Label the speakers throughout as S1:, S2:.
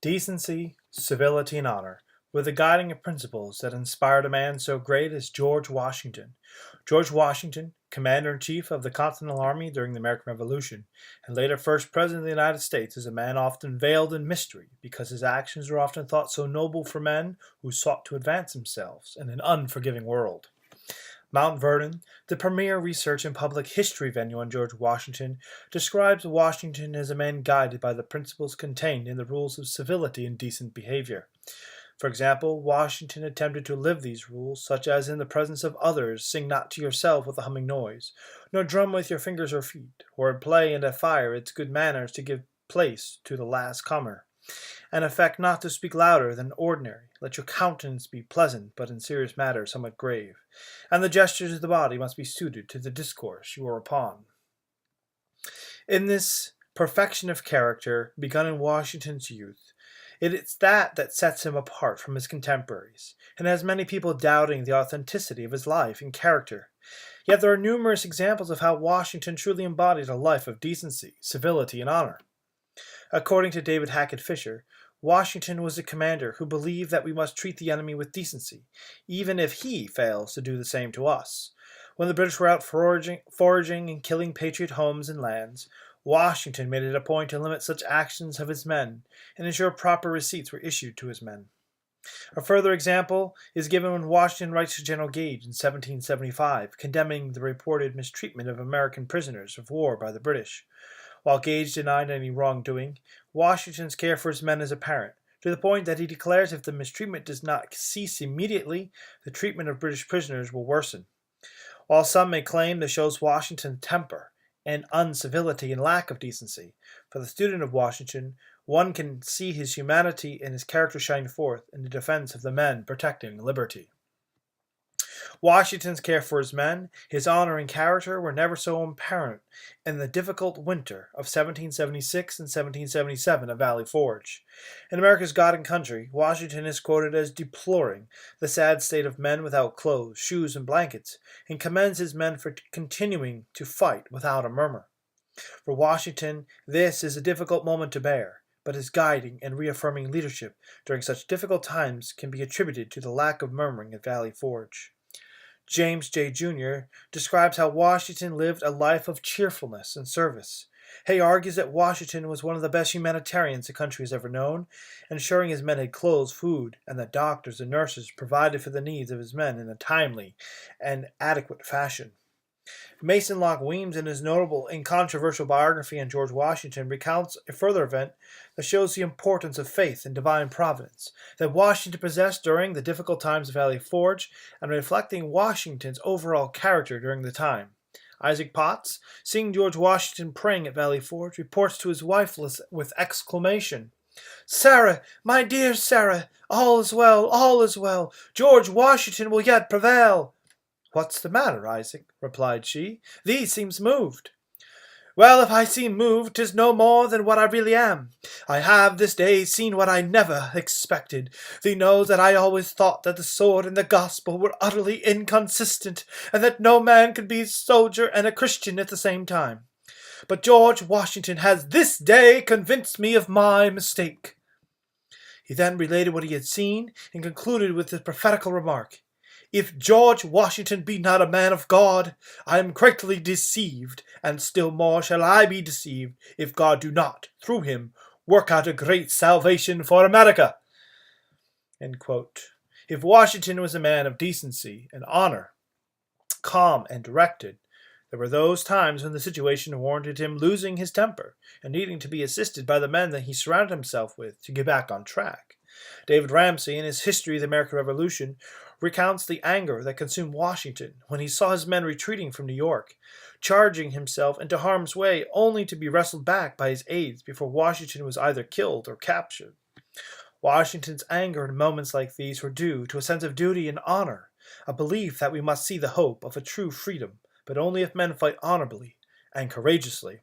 S1: Decency, civility, and honor were the guiding principles that inspired a man so great as George Washington. George Washington, Commander-in-Chief of the Continental Army during the American Revolution, and later First President of the United States, is a man often veiled in mystery because his actions are often thought so noble for men who sought to advance themselves in an unforgiving world. Mount Vernon, the premier research and public history venue on George Washington, describes Washington as a man guided by the principles contained in the rules of civility and decent behavior. For example, Washington attempted to live these rules, such as in the presence of others sing not to yourself with a humming noise, nor drum with your fingers or feet, or at play and at fire it's good manners to give place to the last comer, and affect not to speak louder than ordinary. Let your countenance be pleasant, but in serious matters somewhat grave, and the gestures of the body must be suited to the discourse you are upon. In this perfection of character, begun in Washington's youth, it is that sets him apart from his contemporaries, and has many people doubting the authenticity of his life and character. Yet there are numerous examples of how Washington truly embodied a life of decency, civility, and honor. According to David Hackett Fisher, Washington was a commander who believed that we must treat the enemy with decency, even if he fails to do the same to us. When the British were out foraging and killing patriot homes and lands, Washington made it a point to limit such actions of his men and ensure proper receipts were issued to his men. A further example is given when Washington writes to General Gage in 1775, condemning the reported mistreatment of American prisoners of war by the British. While Gage denied any wrongdoing, Washington's care for his men is apparent, to the point that he declares if the mistreatment does not cease immediately, the treatment of British prisoners will worsen. While some may claim this shows Washington's temper and uncivility and lack of decency, for the student of Washington, one can see his humanity and his character shine forth in the defense of the men protecting liberty. Washington's care for his men, his honor and character were never so apparent in the difficult winter of 1776 and 1777 at Valley Forge. In America's God and Country, Washington is quoted as deploring the sad state of men without clothes, shoes, and blankets, and commends his men for continuing to fight without a murmur. For Washington, this is a difficult moment to bear, but his guiding and reaffirming leadership during such difficult times can be attributed to the lack of murmuring at Valley Forge. James J. Jr. describes how Washington lived a life of cheerfulness and service. He argues that Washington was one of the best humanitarians the country has ever known, ensuring his men had clothes, food, and that doctors and nurses provided for the needs of his men in a timely and adequate fashion. Mason Locke Weems, in his notable and controversial biography on George Washington, recounts a further event that shows the importance of faith and divine providence that Washington possessed during the difficult times of Valley Forge, and reflecting Washington's overall character during the time. Isaac Potts, seeing George Washington praying at Valley Forge, reports to his wife with exclamation, "Sarah, my dear Sarah, all is well, all is well. George Washington will yet prevail." "What's the matter, Isaac?" replied she. "Thee seems moved." "Well, if I seem moved, 'tis no more than what I really am. I have this day seen what I never expected. Thee knows that I always thought that the sword and the gospel were utterly inconsistent, and that no man could be a soldier and a Christian at the same time. But George Washington has this day convinced me of my mistake." He then related what he had seen, and concluded with the prophetical remark, "If George Washington be not a man of God, I am greatly deceived, and still more shall I be deceived if God do not, through him, work out a great salvation for America." If Washington was a man of decency and honor, calm and directed, there were those times when the situation warranted him losing his temper and needing to be assisted by the men that he surrounded himself with to get back on track. David Ramsay, in his History of the American Revolution, recounts the anger that consumed Washington when he saw his men retreating from New York, charging himself into harm's way only to be wrestled back by his aides before Washington was either killed or captured. Washington's anger in moments like these were due to a sense of duty and honor, a belief that we must see the hope of a true freedom, but only if men fight honorably and courageously.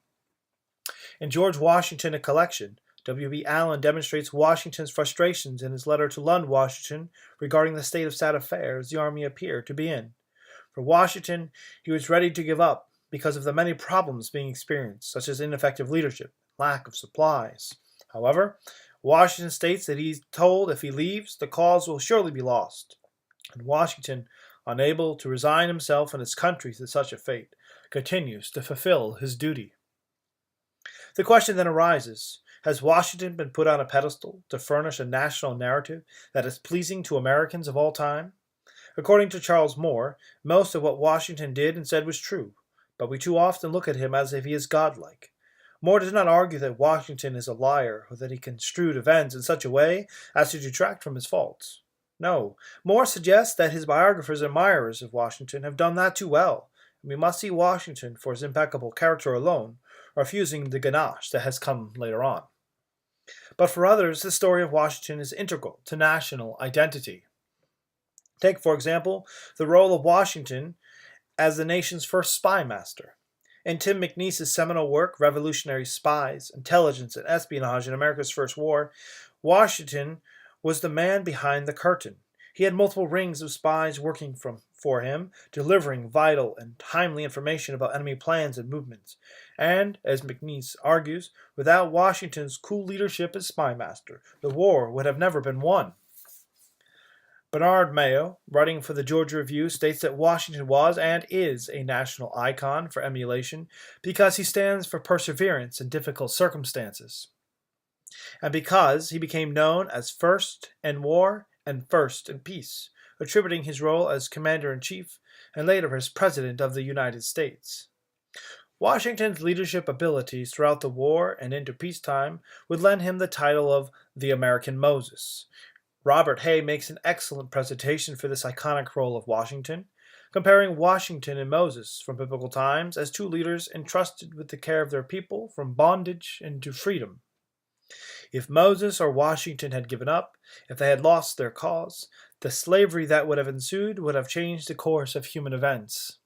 S1: In George Washington, a Collection, W.B. Allen demonstrates Washington's frustrations in his letter to Lund, Washington, regarding the state of sad affairs the army appeared to be in. For Washington, he was ready to give up because of the many problems being experienced, such as ineffective leadership, lack of supplies. However, Washington states that he's told if he leaves, the cause will surely be lost. And Washington, unable to resign himself and his country to such a fate, continues to fulfill his duty. The question then arises, has Washington been put on a pedestal to furnish a national narrative that is pleasing to Americans of all time? According to Charles Moore, most of what Washington did and said was true, but we too often look at him as if he is godlike. Moore does not argue that Washington is a liar or that he construed events in such a way as to detract from his faults. No, Moore suggests that his biographers and admirers of Washington have done that too well, and we must see Washington for his impeccable character alone, refusing the ganache that has come later on. But for others, the story of Washington is integral to national identity. Take, for example, the role of Washington as the nation's first spy master. In Tim McNeese's seminal work, Revolutionary Spies, Intelligence and Espionage in America's First War, Washington was the man behind the curtain. He had multiple rings of spies working for him, delivering vital and timely information about enemy plans and movements. And, as McNeese argues, without Washington's cool leadership as spy master, the war would have never been won. Bernard Mayo, writing for the Georgia Review, states that Washington was and is a national icon for emulation because he stands for perseverance in difficult circumstances, and because he became known as first in war and first in peace, attributing his role as commander-in-chief and later as President of the United States. Washington's leadership abilities throughout the war and into peacetime would lend him the title of the American Moses. Robert Hay makes an excellent presentation for this iconic role of Washington, comparing Washington and Moses from biblical times as two leaders entrusted with the care of their people from bondage into freedom. If Moses or Washington had given up, if they had lost their cause, the slavery that would have ensued would have changed the course of human events.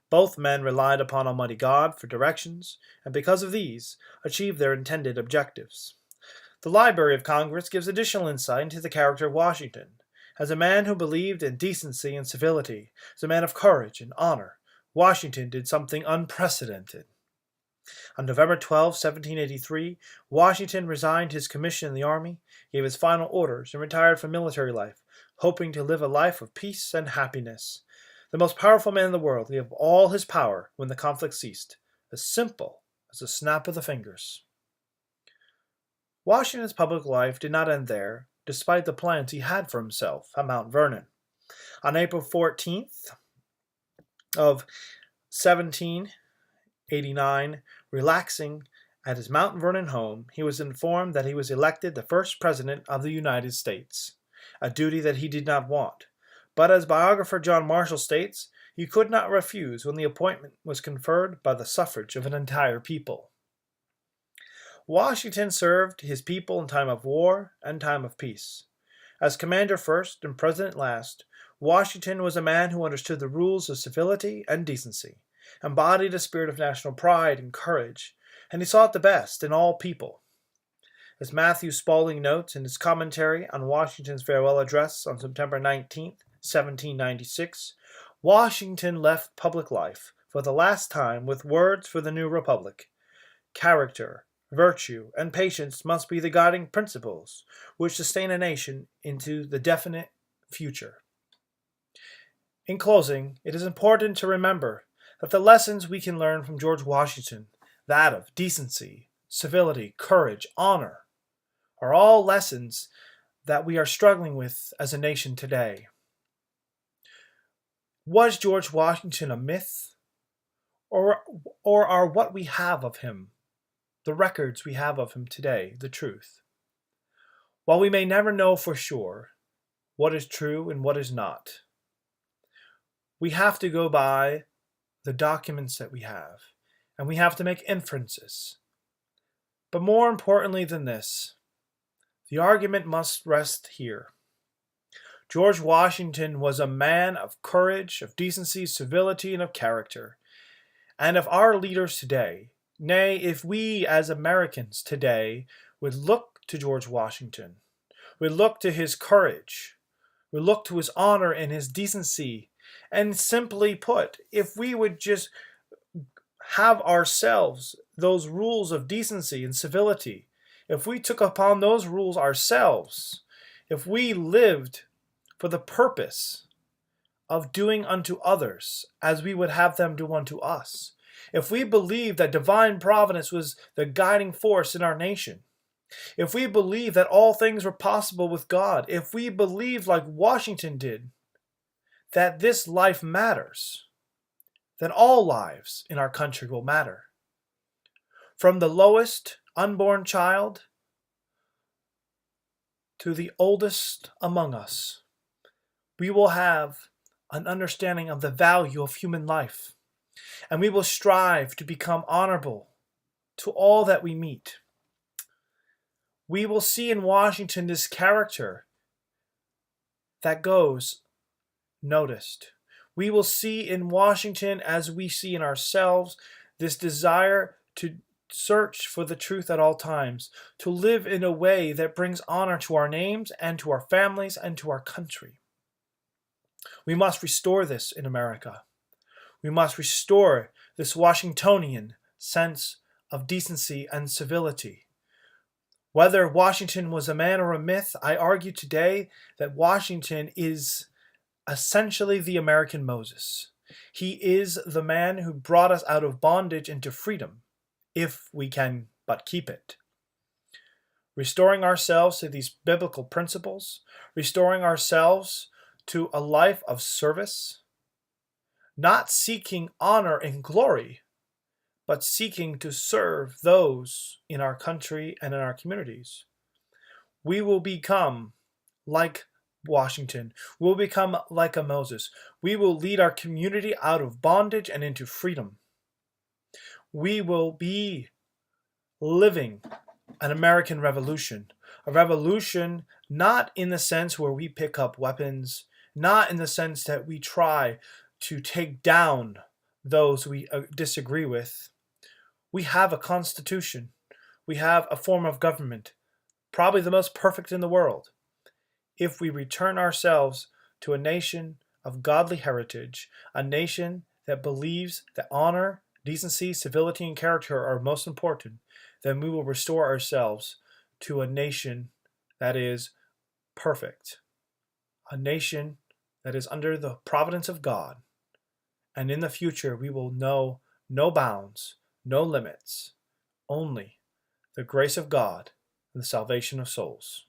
S1: Both men relied upon Almighty God for directions, and because of these, achieved their intended objectives. The Library of Congress gives additional insight into the character of Washington. As a man who believed in decency and civility, as a man of courage and honor, Washington did something unprecedented. On November 12, 1783, Washington resigned his commission in the army, gave his final orders, and retired from military life, hoping to live a life of peace and happiness. The most powerful man in the world gave all his power when the conflict ceased, as simple as a snap of the fingers. Washington's public life did not end there, despite the plans he had for himself at Mount Vernon. On April 14th of 1789, relaxing at his Mount Vernon home, he was informed that he was elected the first president of the United States, a duty that he did not want. But as biographer John Marshall states, he could not refuse when the appointment was conferred by the suffrage of an entire people. Washington served his people in time of war and time of peace. As commander first and president last, Washington was a man who understood the rules of civility and decency, embodied a spirit of national pride and courage, and he sought the best in all people. As Matthew Spaulding notes in his commentary on Washington's farewell address on September 19, 1796, Washington left public life for the last time with words for the new republic. Character, virtue, and patience must be the guiding principles which sustain a nation into the definite future. In closing, it is important to remember that the lessons we can learn from George Washington, that of decency, civility, courage, honor, are all lessons that we are struggling with as a nation today. Was George Washington a myth? Or are what we have of him, the records we have of him today, the truth? While we may never know for sure what is true and what is not, we have to go by the documents that we have, and we have to make inferences. But more importantly than this, the argument must rest here. George Washington was a man of courage, of decency, civility, and of character. And if our leaders today, nay, if we as Americans today would look to George Washington, would look to his courage, would look to his honor and his decency, and simply put, if we would just have ourselves those rules of decency and civility, if we took upon those rules ourselves, if we lived for the purpose of doing unto others as we would have them do unto us, if we believed that divine providence was the guiding force in our nation, if we believed that all things were possible with God, if we believed, like Washington did, that this life matters, then all lives in our country will matter. From the lowest unborn child to the oldest among us, we will have an understanding of the value of human life, and we will strive to become honorable to all that we meet. We will see in Washington this character that goes noticed. We will see in Washington, as we see in ourselves, this desire to search for the truth at all times, to live in a way that brings honor to our names and to our families and to our country. We must restore this in America. We must restore this Washingtonian sense of decency and civility. Whether Washington was a man or a myth, I argue today that Washington is essentially the American Moses. He is the man who brought us out of bondage into freedom, if we can but keep it. Restoring ourselves to these biblical principles, restoring ourselves to a life of service, not seeking honor and glory, but seeking to serve those in our country and in our communities. We will become like Washington. We will become like a Moses. We will lead our community out of bondage and into freedom. We will be living an American revolution, a revolution not in the sense where we pick up weapons, not in the sense that we try to take down those we disagree with. We have a constitution. We have a form of government, probably the most perfect in the world. If we return ourselves to a nation of godly heritage, a nation that believes that honor, decency, civility, and character are most important, then we will restore ourselves to a nation that is perfect, a nation that is under the providence of God. And in the future, we will know no bounds, no limits, only the grace of God and the salvation of souls.